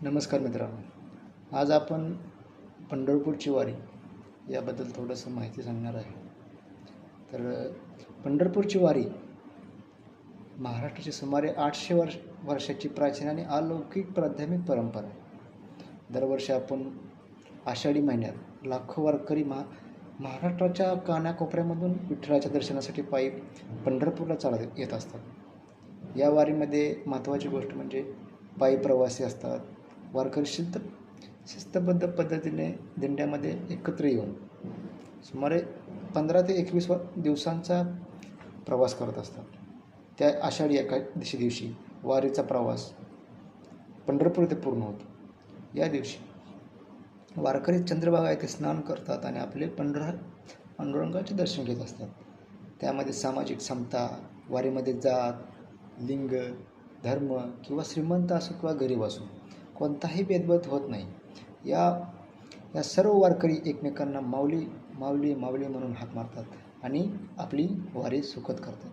नमस्कार मित्रांनो, आज आपण पंढरपूरची वारी याबद्दल थोडंसं माहिती सांगणार आहे. तर पंढरपूरची वारी महाराष्ट्राची सुमारे 800 वर्षाची प्राचीन आणि अलौकिक प्राथमिक परंपरा आहे. दरवर्षी आपण आषाढी महिन्यात लाखो वारकरी महाराष्ट्राच्या कानाकोपऱ्यामधून विठ्ठलाच्या दर्शनासाठी पायी पंढरपूरला चालत येत असतात. या वारीमध्ये महत्त्वाची गोष्ट म्हणजे पायी प्रवासी असतात. वारकरी शिस्तबद्ध पद्धतीने दिंड्यामध्ये एकत्र येऊन सुमारे 15 ते 21 दिवसांचा प्रवास करत असतात. त्या आषाढी एकादशी दिवशी वारीचा प्रवास पंढरपूर येथे पूर्ण होतो. या दिवशी वारकरी चंद्रभागा येथे स्नान करतात आणि आपले पांडुरंगाचे दर्शन घेत असतात. त्यामध्ये सामाजिक समता, वारीमध्ये जात, लिंग, धर्म किंवा श्रीमंत असो किंवा गरीब असो कोणताही भेदभाव होत नाही. या सर्व वारकरी एकमेकांना माऊली माऊली माऊली म्हणून हाक मारतात आणि आपली वारी सुखद करतात.